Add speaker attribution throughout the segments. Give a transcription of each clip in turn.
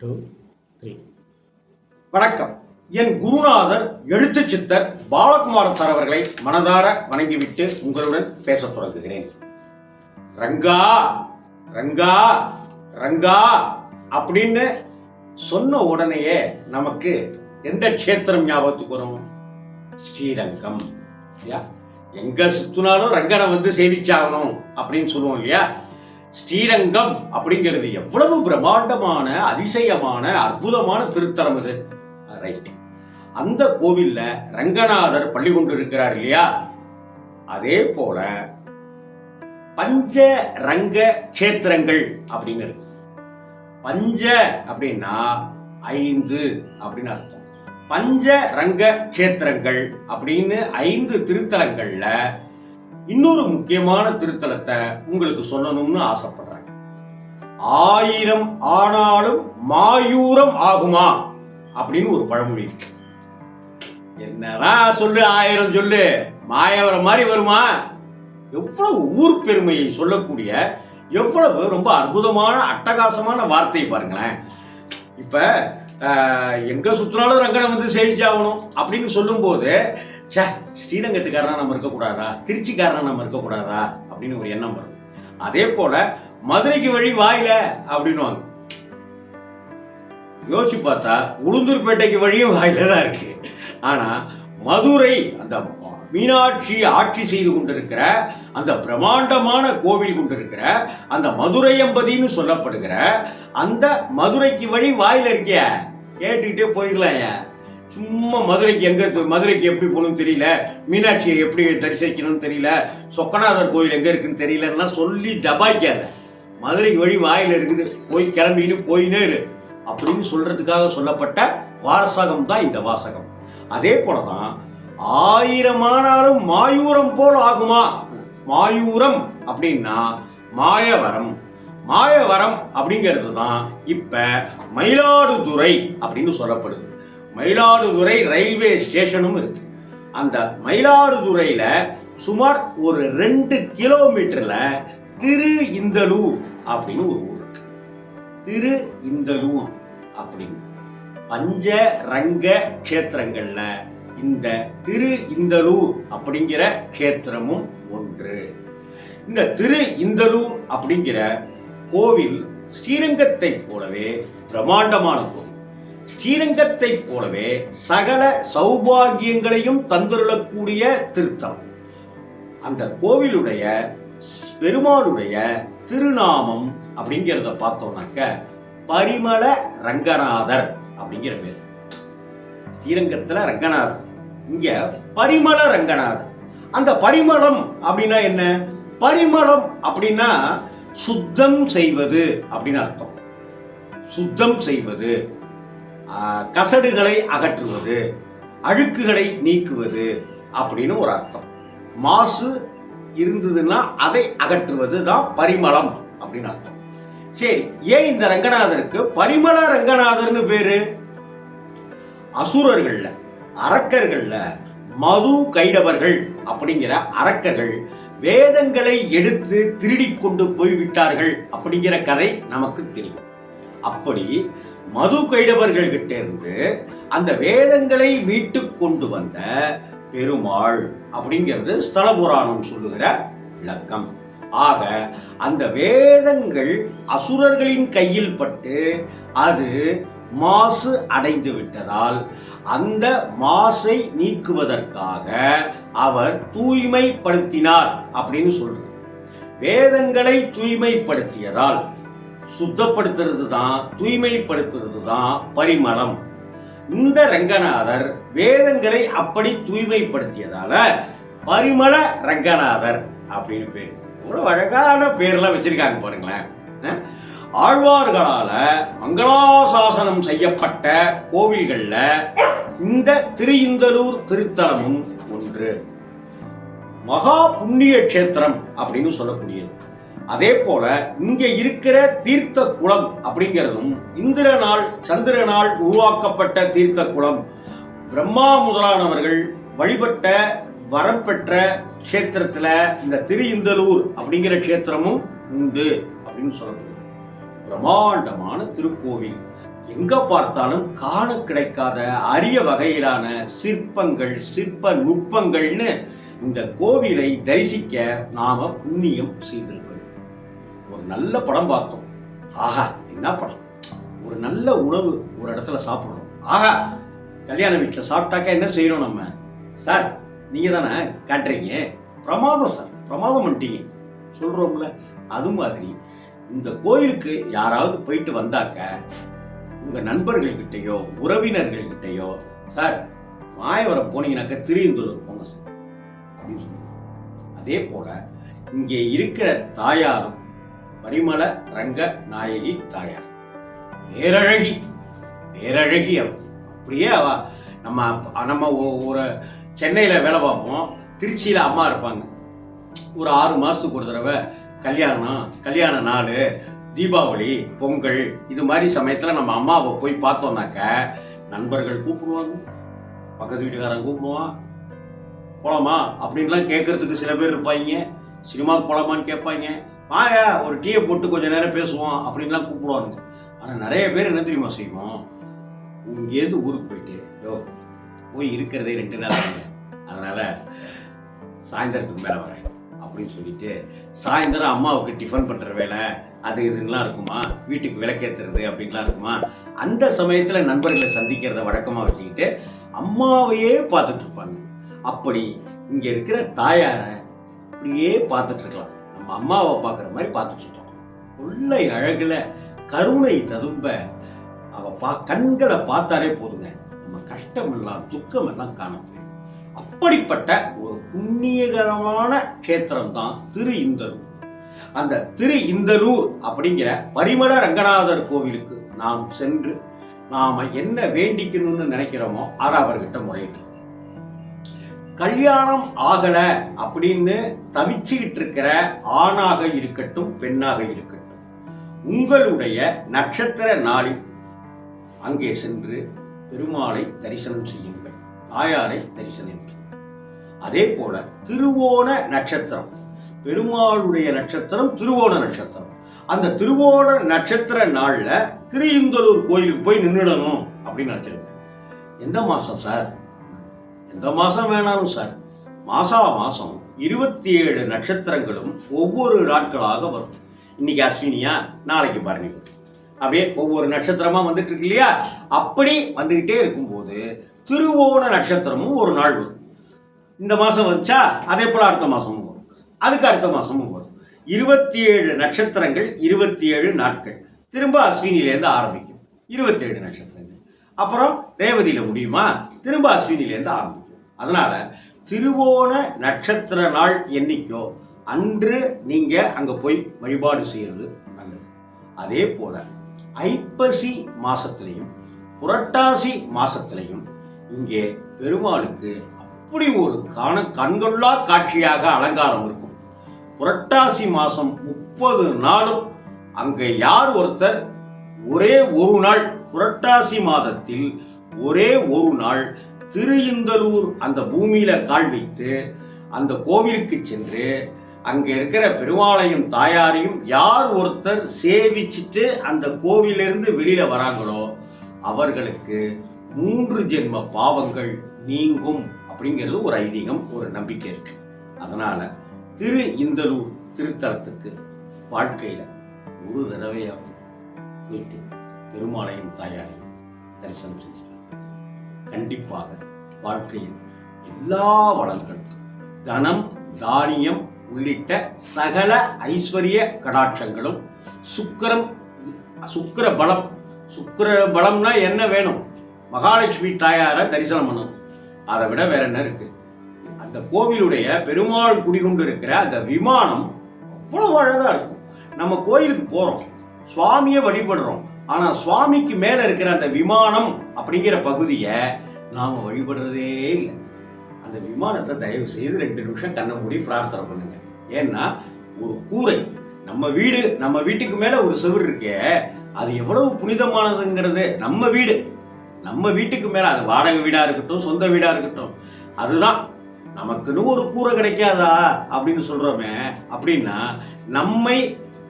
Speaker 1: 2, 3.
Speaker 2: வணக்கம். என் குருநாதர் எழுத்து சித்தர் பாலகுமார சார் அவர்களை மனதார வணங்கிவிட்டு உங்களுடன் பேசத் தொடங்குகிறேன். ரங்கா ரங்கா ரங்கா அப்படின்னு சொன்ன உடனேயே நமக்கு எந்த க்ஷேத்திரம் ஞாபகத்துக்கு வரும்? ஸ்ரீரங்கம். எங்க சுத்தினாலும் ரங்கனை வந்து சேவிச்சாகணும் அப்படின்னு சொல்லுவோம் இல்லையா? ஸ்ரீரங்கம் அப்படிங்கிறது எவ்வளவு பிரம்மாண்டமான, அதிசயமான, அற்புதமான திருத்தலம் இது. ரைட். அந்த கோவில்ல ரங்கநாதர் பள்ளி கொண்டு இருக்கிறார் இல்லையா? அதே போல பஞ்ச ரங்க கஷேத்திரங்கள் அப்படின்னு இருக்கு. பஞ்ச அப்படின்னா 5 அப்படின்னு அர்த்தம். பஞ்ச ரங்க கஷேத்திரங்கள் அப்படின்னு 5 திருத்தலங்கள்ல இன்னொரு முக்கியமான திருத்தலத்தை உங்களுக்கு சொல்லணும்னு ஆசைப்படுறேன். 1000 ஆனாலும் மாயூரம் ஆகுமா அப்படின்னு ஒரு பழமொழி இருக்கு. என்னதான் சொல்லு, 1000 சொல்லு, மாயவரம் மாதிரி வருமா? எவ்வளவு ஊர் பெருமையை சொல்லக்கூடிய எவ்வளவு ரொம்ப அற்புதமான அட்டகாசமான வார்த்தை பாருங்களேன். இப்ப எங்க சுத்தினாலும் ரங்கனை வந்து சேவிச்சாகணும் அப்படின்னு சொல்லும் போது ஸ்ரீரங்கத்துக்காரனா நம்ம இருக்கக்கூடாதா, திருச்சிக்காரனா நம்ம இருக்கக்கூடாதா அப்படின்னு ஒரு எண்ணம் வரும். அதே போல மதுரைக்கு வழி வாயில அப்படின்னுவாங்க. யோசிச்சு பார்த்தா உளுந்தூர்பேட்டைக்கு வழியும் வாயில தான் இருக்கு. ஆனா மதுரை, அந்த மீனாட்சி ஆட்சி செய்து கொண்டிருக்கிற அந்த பிரம்மாண்டமான கோவில் கொண்டிருக்கிற அந்த மதுரை எம்பதின்னு சொல்லப்படுகிற அந்த மதுரைக்கு வழி வாயில இருக்கிய, கேட்டுக்கிட்டே போயிடலாம். சும்மா மதுரைக்கு எப்படி போகணும்னு தெரியல, மீனாட்சியை எப்படி தரிசிக்கணும்னு தெரியல, சொக்கநாதர் கோயில் எங்க இருக்குன்னு தெரியலன்னா சொல்லி டபாய்க்காத. மதுரைக்கு வழி வாயில இருக்குது, போய் கிளம்பின்னு போயினே இரு அப்படின்னு சொல்றதுக்காக சொல்லப்பட்ட வாசகம் தான் இந்த வாசகம். அதே போலதான் 1000 ஆனாலும் மாயூரம் போல் ஆகுமா? மாயூரம் அப்படின்னா மாயவரம். மாயவரம் அப்படிங்கிறது தான் இப்ப மயிலாடுதுறை அப்படின்னு சொல்லப்படுது. மயிலாடுதுறை ரயில்வே ஸ்டேஷனும் இருக்கு. அந்த மயிலாடுதுறையில சுமார் ஒரு 2 கிலோமீட்டர்ல திரு இந்தலூர் அப்படின்னு ஒரு ஊர் இருக்கு. திரு இந்தலூர் அப்படின்னு பஞ்ச ரங்க கஷேத்திரங்கள்ல இந்த திரு இந்தலூர் அப்படிங்கிற கஷேத்திரமும் ஒன்று. இந்த திரு இந்தலூர் அப்படிங்கிற கோவில் ஸ்ரீரங்கத்தை போலவே பிரம்மாண்டமான கோவில். ஸ்ரீரங்கத்தை போலவே சகல சௌபாகியங்களையும் தந்துள்ளக்கூடிய திருத்தலம். அந்த கோவிலுடைய பெருமாளுடைய திருநாமம் அப்படிங்கிறத பார்த்தோம்னாக்க பரிமள ரங்கநாதர் அப்படிங்கிற பேர். ஸ்ரீரங்கத்துல ரங்கநாதர், இங்க பரிமள ரங்கநாதர். அந்த பரிமளம் அப்படின்னா என்ன? பரிமளம் அப்படின்னா சுத்தம் செய்வது அப்படின்னு அர்த்தம். சுத்தம் செய்வது, கசடுகளை அகற்றுவது, அழுக்குகளை நீக்குவது அப்படின்னு ஒரு அர்த்தம். மாசு இருந்ததுன்னா அதை அகற்றுவது தான் பரிமளம் அப்படின்னு அர்த்தம். சரி, ஏன் இந்த ரங்கநாதருக்கு பரிமள ரங்கநாதர்னு பேரு? அசுரர்கள்ல, அரக்கர்கள்ல மது கைடவர்கள் அப்படிங்கிற அரக்கர்கள் வேதங்களை எடுத்து திருடி கொண்டு போய்விட்டார்கள் அப்படிங்கிற கதை நமக்கு தெரியும். அப்படி மது கைடவர்கள் கிட்ட இருந்து அந்த வேதங்களை மீட்டு கொண்டு வந்த பெருமாள் அப்படிங்கிறது ஸ்தல புராணம் சொல்லுகிற விளக்கம். ஆக அந்த வேதங்கள் அசுரர்களின் கையில் பட்டு அது மாசு அடைந்து விட்டதால் அந்த மாசை நீக்குவதற்காக அவர் தூய்மைப்படுத்தினார் அப்படின்னு சொல்றது. வேதங்களை தூய்மைப்படுத்தியதால், சுத்தப்படுத்துறது தான், தூய்மைப்படுத்துறது தான் பரிமளம். இந்த ரங்கநாதர் வேதங்களை அப்படி தூய்மைப்படுத்தியதால பரிமள ரங்கநாதர் அப்படின்னு பேர். இவ்வளவு அழகான பேர்லாம் வச்சிருக்காங்க பாருங்களேன். ஆழ்வார்களால மங்களாசாசனம் செய்யப்பட்ட கோவில்கள்ல இந்த திரு இந்தலூர் திருத்தலமும் ஒன்று. மகா புண்ணிய கஷேத்திரம் அப்படின்னு சொல்லக்கூடியது. அதே போல இங்க இருக்கிற தீர்த்த குளம் அப்படிங்கிறதும் இந்திரனால் சந்திரனால் உருவாக்கப்பட்ட தீர்த்த குளம். பிரம்மா முதலானவர்கள் வழிபட்ட வரம் பெற்ற கஷேத்திரத்துல இந்த திரு இந்தலூர் அப்படிங்கிற கஷேத்திரமும் உண்டு அப்படின்னு சொல்லப்படுது. பிரம்மாண்டமான திருக்கோவில். எங்க பார்த்தாலும் காண கிடைக்காத அரிய வகையிலான சிற்பங்கள், சிற்ப நுட்பங்கள்னு இந்த கோவிலை தரிசிக்க நாம புண்ணியம் செய்திருக்கிறோம். ஒரு நல்ல படம் பார்த்தோம், ஆஹா என்ன படம். ஒரு நல்ல உணவு ஒரு இடத்துல சாப்பிடுறோம், ஆஹா. கல்யாண வீட்டில் சாப்பிட்டாக்கா என்ன செய்யணும் நம்ம? சார் நீங்க தானே காட்டுறீங்க, பிரமாதம் சார், பிரமாதம் பண்ணிட்டீங்க சொல்றோம்ல. அது மாதிரி இந்த கோயிலுக்கு யாராவது போயிட்டு வந்தாக்க உங்க நண்பர்கள்கிட்டயோ உறவினர்கள்கிட்டயோ, சார் மாயவரம் போனீங்கன்னாக்க திருச்செந்தூர் போங்க சார் அப்படின்னு சொல்லுவாங்க. அதே போல இங்கே இருக்கிற தாயாரும் பரிமள ரங்க நாயகி தாயார், பேரழகி, பேரழகி. அப்படியே அவ நம்ம ஒரு சென்னையில் வேலை பார்ப்போம், திருச்சியில் அம்மா இருப்பாங்க. ஒரு 6 மாதத்துக்கு ஒரு தடவை கல்யாண நாள், தீபாவளி, பொங்கல், இது மாதிரி சமயத்தில் நம்ம அம்மாவை போய் பார்த்தோம்னாக்க நண்பர்கள் கூப்பிடுவாங்க, பக்கத்து வீட்டுக்காரன் கூப்பிடுவான், போலாமா அப்படின்லாம் கேட்கறதுக்கு சில பேர் இருப்பாங்க. சினிமாவுக்கு போலாமான்னு கேட்பாங்க, வாங்க ஒரு டீயை போட்டு கொஞ்சம் நேரம் பேசுவோம் அப்படின்லாம் கூப்பிடுவாங்க. ஆனால் நிறைய பேர் என்ன தெரியுமா செய்வோம், இங்கேருந்து ஊருக்கு போயிட்டு போய் இருக்கிறதே 2 நாள் ஆகுங்க, அதனால் சாயந்தரத்துக்கு மேலே வரேன் அப்படின்னு சொல்லிட்டு சாயந்தரம் அம்மாவுக்கு டிஃபன் பண்ணுற வேலை அது இதுலாம் இருக்குமா, வீட்டுக்கு விளக்கேற்றுறது அப்படின்லாம் இருக்குமா, அந்த சமயத்தில் நண்பர்களை சந்திக்கிறத வழக்கமாக வச்சுக்கிட்டு அம்மாவையே பார்த்துட்டு இருப்பாங்க. அப்படி இங்கே இருக்கிற தாயாரை அப்படியே பார்த்துட்டு இருக்கலாம், நம்ம அம்மாவை பார்க்குற மாதிரி பார்த்துட்டு இருக்கோம். கொள்ளை அழகில் கருணை ததும்ப அவ கண்களை பார்த்தாலே போதுங்க, நம்ம கஷ்டமெல்லாம் துக்கமெல்லாம் காணப்படும். அப்படிப்பட்ட ஒரு புண்ணியகரமான கஷேத்திரம் தான் திரு இந்தலூர். அந்த திரு இந்தலூர் அப்படிங்கிற பரிமள ரங்கநாதர் கோவிலுக்கு நாம் சென்று நாம என்ன வேண்டிக்கணும்னு நினைக்கிறோமோ அதை அவர்கிட்ட முறையிட்டு, கல்யாணம் ஆகல அப்படின்னு தவிச்சுக்கிட்டு இருக்கிற ஆணாக இருக்கட்டும் பெண்ணாக இருக்கட்டும், உங்களுடைய நட்சத்திர நாளில் அங்கே சென்று பெருமாளை தரிசனம் செய்யுங்கள், தாயாரை தரிசனம். அதே போல திருவோண நட்சத்திரம், பெருமாளுடைய நட்சத்திரம் திருவோண நட்சத்திரம். அந்த திருவோண நட்சத்திர நாள்ல திருஇந்தலூர் கோயிலுக்கு போய் நின்றுடணும் அப்படின்னு நினைச்சிருக்கேன். எந்த மாசம் சார்? எந்த மாசம் வேணாலும் சார். மாசம் 27 நட்சத்திரங்களும் ஒவ்வொரு நாட்களாக வரும். இன்னைக்கு அஸ்வினியா, நாளைக்கு பரணி, அப்படியே ஒவ்வொரு நட்சத்திரமா வந்துட்டு இருக்கு இல்லையா? அப்படி வந்துகிட்டே இருக்கும்போது திருவோண நட்சத்திரமும் ஒரு நாள் வரும். இந்த மாசம் வந்துச்சா அதே போல அடுத்த மாசமும் வரும், அதுக்கு அடுத்த மாசமும் வரும். 27 நட்சத்திரங்கள், 27 நாட்கள். திரும்ப அஸ்வினிலேருந்து ஆரம்பிக்கும் 27 நட்சத்திரங்கள். அப்புறம் ரேவதியில முடியுமா, திரும்ப அஸ்வினிலேருந்து ஆரம்பிக்கும். அதனால திருவோண நட்சத்திர நாள் என்னைக்கோ அன்று நீங்க அங்க போய் வழிபாடு செய்யறது நல்லது. அதே போல ஐப்பசி மாசத்திலையும் புரட்டாசி மாசத்திலையும் இங்கே பெருமாளுக்கு அப்படி ஒரு கண்கொள்ளா காட்சியாக அலங்காரம் இருக்கும். புரட்டாசி மாசம் 30 நாளும் அங்கே யார் ஒருத்தர் ஒரே ஒரு நாள், புரட்டாசி மாதத்தில் ஒரே ஒரு நாள் திருஇந்தலூர் அந்த பூமியில கால் வைத்து அந்த கோவிலுக்கு சென்று அங்க இருக்கிற பெருமாளையும் தாயாரையும் யார் ஒருத்தர் சேவிச்சுட்டு அந்த கோவிலிருந்து வெளியில வராங்களோ அவர்களுக்கு 3 ஜென்ம பாவங்கள் நீங்கும் அப்படிங்கிறது ஒரு ஐதீகம், ஒரு நம்பிக்கை இருக்கு. அதனால திரு இந்தலூர் திருத்தலத்துக்கு வாழ்க்கையில ஒரு தடவையாவது போயிட்டு பெருமாளையும் தாயாரையும் தரிசனம் செஞ்சுட்டு கண்டிப்பாக வாழ்க்கையில் எல்லா வளங்களும், தனம், தானியம் உள்ளிட்ட சகல ஐஸ்வர்ய கடாட்சங்களும், சுக்கிர பலம். சுக்கிர பலம்னா என்ன வேணும்? மகாலட்சுமி தாயாரை தரிசனம் பண்ணணும். அதை விட வேற என்ன இருக்கு? அந்த கோவிலுடைய பெருமாள் குடிகொண்டு இருக்கிற அந்த விமானம் அவ்வளவு அழகா இருக்கும். நம்ம கோயிலுக்கு போறோம், சுவாமியை வழிபடுறோம், ஆனா சுவாமிக்கு மேல இருக்கிற அந்த விமானம் அப்படிங்கிற பகுதியை நாம வழிபடுறதே இல்லை. அந்த விமானத்தை தயவு செய்து 2 நிமிஷம் கண்ணை மூடி பிரார்த்தனை பண்ணுங்க. ஏன்னா ஒரு கூரை, நம்ம வீட்டுக்கு மேல ஒரு செவுரு இருக்கே, அது எவ்வளவு புனிதமானதுங்கிறது. நம்ம வீட்டுக்கு மேல, அது வாடகை வீடா இருக்கட்டும், சொந்த வீடா இருக்கட்டும், அதுதான் நமக்குன்னு ஒரு கூரை கிடைக்காதா அப்படின்னு சொல்றோமே. அப்படின்னா நம்மை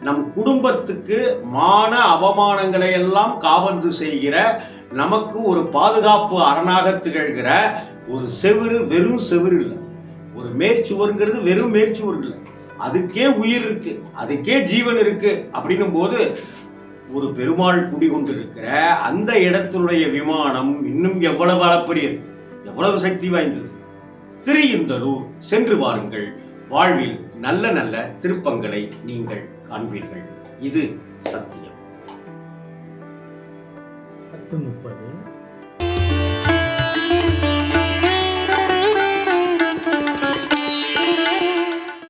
Speaker 2: நம் குடும்பத்துக்கு மான அவமானங்களை எல்லாம் காவந்து செய்கிற, நமக்கு ஒரு பாதுகாப்பு அரணாக திகழ்கிற ஒரு செவுரு வெறும் செவுரு இல்லை. ஒரு மேற்சுவருங்கிறது வெறும் மேற்சுவர் இல்லை, அதுக்கே உயிர் இருக்கு, அதுக்கே ஜீவன் இருக்கு. அப்படின்னும் போது ஒரு பெருமாள் குடிகொண்டிருக்கிற அந்த இடத்தினுடைய விமானம் இன்னும் எவ்வளவு அளப்பரியது, எவ்வளவு சக்தி வாய்ந்தது. திருஇந்தலூர் சென்று வாருங்கள், வாழ்வில் நல்ல நல்ல திருப்பங்களை நீங்கள் காண்பீர்கள். இது சத்தியம்.
Speaker 1: 10:30